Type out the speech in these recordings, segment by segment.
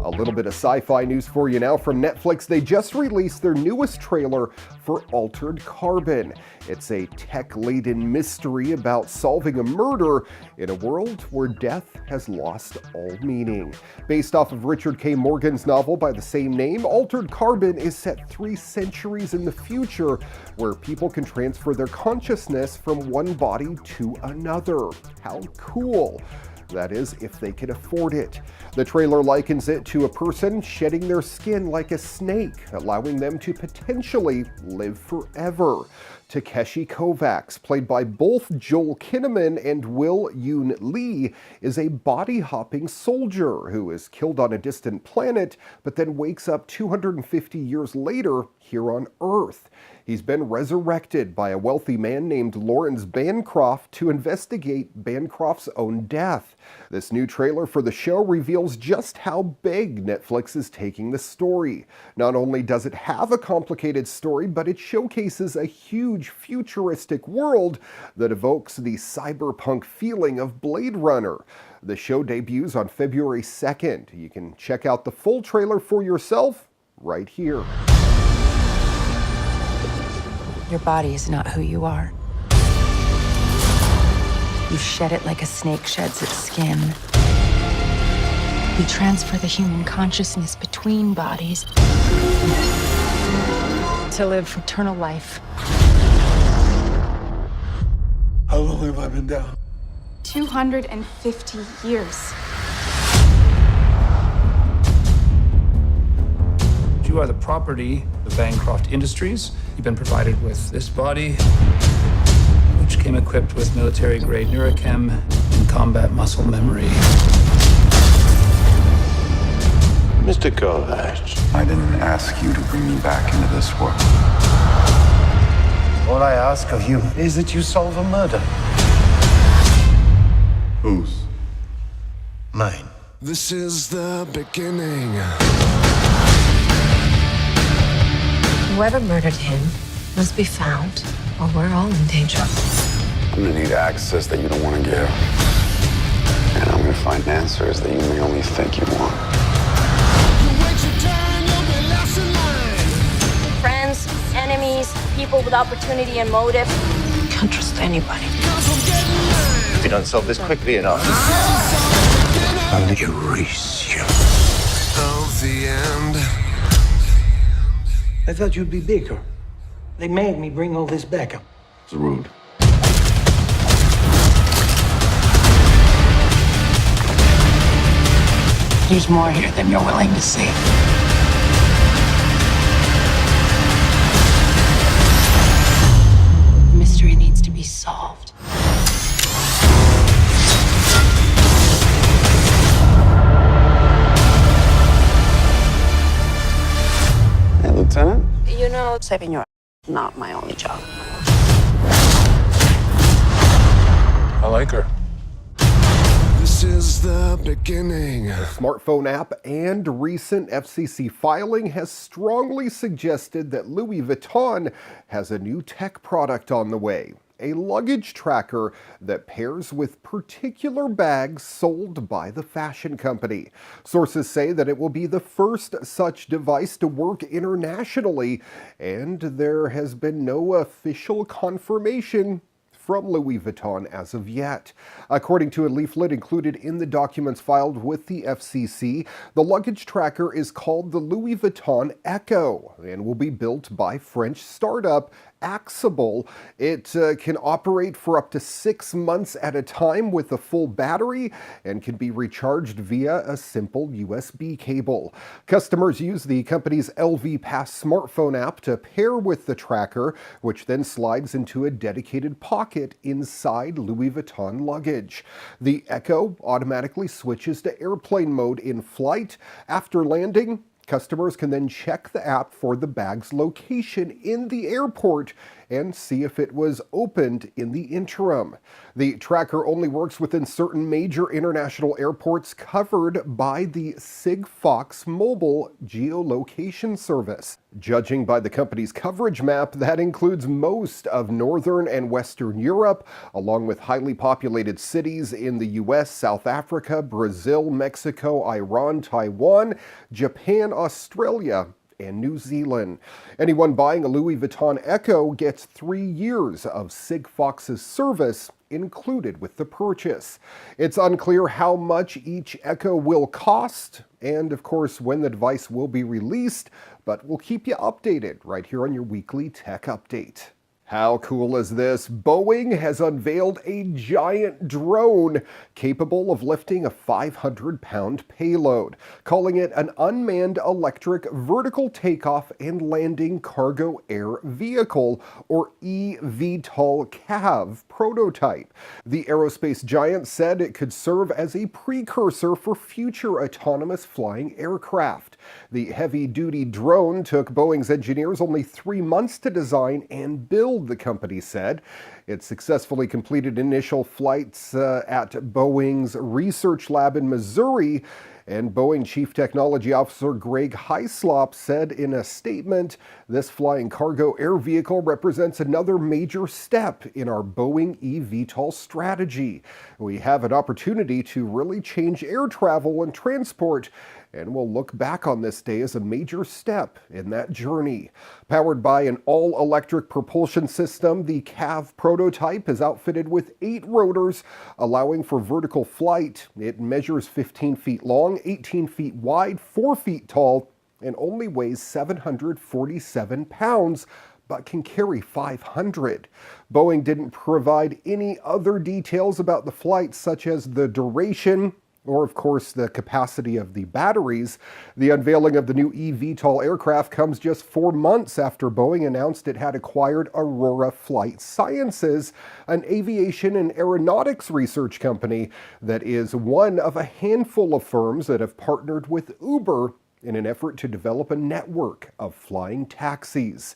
A little bit of sci-fi news for you now from Netflix. They just released their newest trailer for Altered Carbon. It's a tech-laden mystery about solving a murder in a world where death has lost all meaning. Based off of Richard K. Morgan's novel by the same name, Altered Carbon is set 3 centuries in the future, where people can transfer their consciousness from one body to another. How cool! That is, if they can afford it. The trailer likens it to a person shedding their skin like a snake, allowing them to potentially live forever. Takeshi Kovacs, played by both Joel Kinnaman and Will Yoon Lee, is a body-hopping soldier who is killed on a distant planet, but then wakes up 250 years later here on Earth. He's been resurrected by a wealthy man named Lawrence Bancroft to investigate Bancroft's own death. This new trailer for the show reveals just how big Netflix is taking the story. Not only does it have a complicated story, but it showcases a huge futuristic world that evokes the cyberpunk feeling of Blade Runner. The show debuts on February 2nd. You can check out the full trailer for yourself right here. Your body is not who you are. You shed it like a snake sheds its skin. We transfer the human consciousness between bodies to live eternal life. How long have I been down? 250 years. You are the property of Bancroft Industries. You've been provided with this body, which came equipped with military-grade neurochem and combat muscle memory. Mr. Kovacs. I didn't ask you to bring me back into this world. All I ask of you is that you solve a murder. Whose? Mine. This is the beginning. Whoever murdered him must be found, or we're all in danger. I'm gonna need access that you don't want to give. And I'm gonna find answers that you may only think you want. Friends, enemies, people with opportunity and motive. Can't trust anybody. If you don't solve this quickly enough, I'm gonna erase you. Of the end. I thought you'd be bigger. They made me bring all this back up. It's rude. There's more here than you're willing to see. The mystery needs to be solved. Hey, Lieutenant? You know, saving your not my only job. I like her. This is the beginning. The smartphone app and recent FCC filing has strongly suggested that Louis Vuitton has a new tech product on the way. A luggage tracker that pairs with particular bags sold by the fashion company. Sources say that it will be the first such device to work internationally, and there has been no official confirmation from Louis Vuitton as of yet. According to a leaflet included in the documents filed with the FCC, the luggage tracker is called the Louis Vuitton Echo and will be built by French startup Axable. It can operate for up to 6 months at a time with a full battery and can be recharged via a simple USB cable. Customers use the company's LV Pass smartphone app to pair with the tracker, which then slides into a dedicated pocket inside Louis Vuitton luggage. The Echo automatically switches to airplane mode in flight. After landing, customers can then check the app for the bag's location in the airport and see if it was opened in the interim. The tracker only works within certain major international airports covered by the Sigfox mobile geolocation service. Judging by the company's coverage map, that includes most of Northern and Western Europe, along with highly populated cities in the US, South Africa, Brazil, Mexico, Iran, Taiwan, Japan, Australia, and New Zealand. Anyone buying a Louis Vuitton Echo gets 3 years of Sigfox's service included with the purchase. It's unclear how much each Echo will cost and, of course, when the device will be released, but we'll keep you updated right here on your weekly tech update. How cool is this? Boeing has unveiled a giant drone capable of lifting a 500-pound payload, calling it an unmanned electric vertical takeoff and landing cargo air vehicle, or eVTOL CAV prototype. The aerospace giant said it could serve as a precursor for future autonomous flying aircraft. The heavy-duty drone took Boeing's engineers only 3 months to design and build, the company said. It successfully completed initial flights at Boeing's research lab in Missouri, and Boeing Chief Technology Officer Greg Hyslop said in a statement, "This flying cargo air vehicle represents another major step in our Boeing eVTOL strategy. We have an opportunity to really change air travel and transport, and we'll look back on this day as a major step in that journey." Powered by an all-electric propulsion system, the CAV prototype is outfitted with 8 rotors, allowing for vertical flight. It measures 15 feet long, 18 feet wide, 4 feet tall, and only weighs 747 pounds, but can carry 500. Boeing didn't provide any other details about the flight, such as the duration, or of course the capacity of the batteries. The unveiling of the new eVTOL aircraft comes just 4 months after Boeing announced it had acquired Aurora Flight Sciences, an aviation and aeronautics research company that is one of a handful of firms that have partnered with Uber in an effort to develop a network of flying taxis.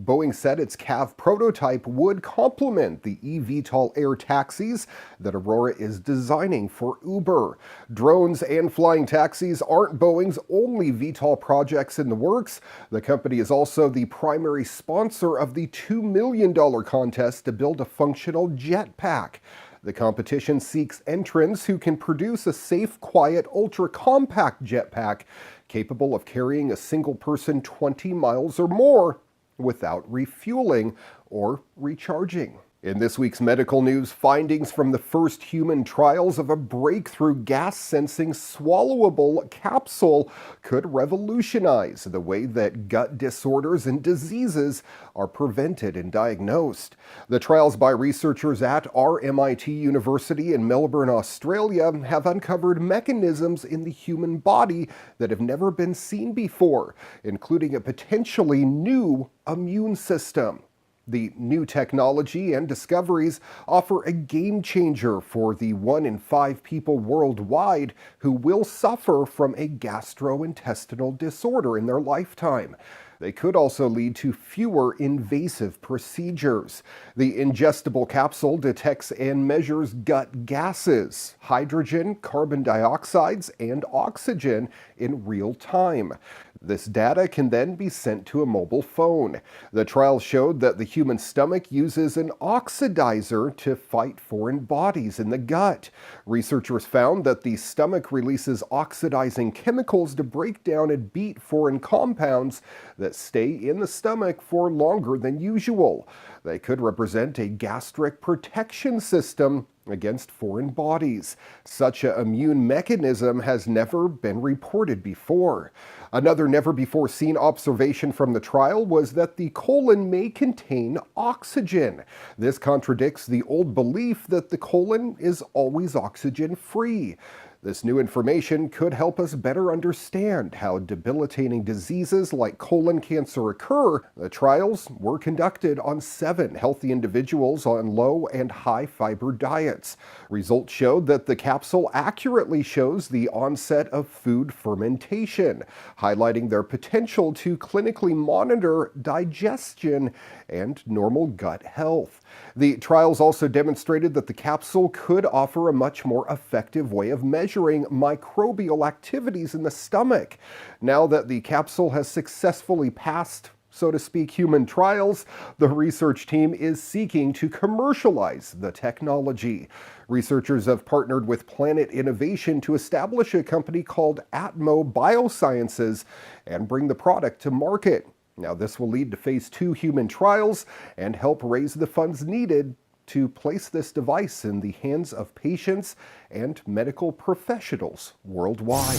Boeing said its CAV prototype would complement the eVTOL air taxis that Aurora is designing for Uber. Drones and flying taxis aren't Boeing's only VTOL projects in the works. The company is also the primary sponsor of the $2 million contest to build a functional jetpack. The competition seeks entrants who can produce a safe, quiet, ultra-compact jetpack capable of carrying a single person 20 miles or more without refueling or recharging. In this week's medical news, findings from the first human trials of a breakthrough gas-sensing swallowable capsule could revolutionize the way that gut disorders and diseases are prevented and diagnosed. The trials by researchers at RMIT University in Melbourne, Australia, have uncovered mechanisms in the human body that have never been seen before, including a potentially new immune system. The new technology and discoveries offer a game changer for the 1 in 5 people worldwide who will suffer from a gastrointestinal disorder in their lifetime. They could also lead to fewer invasive procedures. The ingestible capsule detects and measures gut gases, hydrogen, carbon dioxides, and oxygen in real time. This data can then be sent to a mobile phone. The trial showed that the human stomach uses an oxidizer to fight foreign bodies in the gut. Researchers found that the stomach releases oxidizing chemicals to break down and beat foreign compounds that stay in the stomach for longer than usual. They could represent a gastric protection system against foreign bodies. Such an immune mechanism has never been reported before. Another never-before-seen observation from the trial was that the colon may contain oxygen. This contradicts the old belief that the colon is always oxygen-free. This new information could help us better understand how debilitating diseases like colon cancer occur. The trials were conducted on 7 healthy individuals on low and high fiber diets. Results showed that the capsule accurately shows the onset of food fermentation, highlighting their potential to clinically monitor digestion and normal gut health. The trials also demonstrated that the capsule could offer a much more effective way of measuring microbial activities in the stomach. Now that the capsule has successfully passed, so to speak, human trials, the research team is seeking to commercialize the technology. Researchers have partnered with Planet Innovation to establish a company called Atmo Biosciences and bring the product to market. Now, this will lead to phase 2 human trials and help raise the funds needed to place this device in the hands of patients and medical professionals worldwide.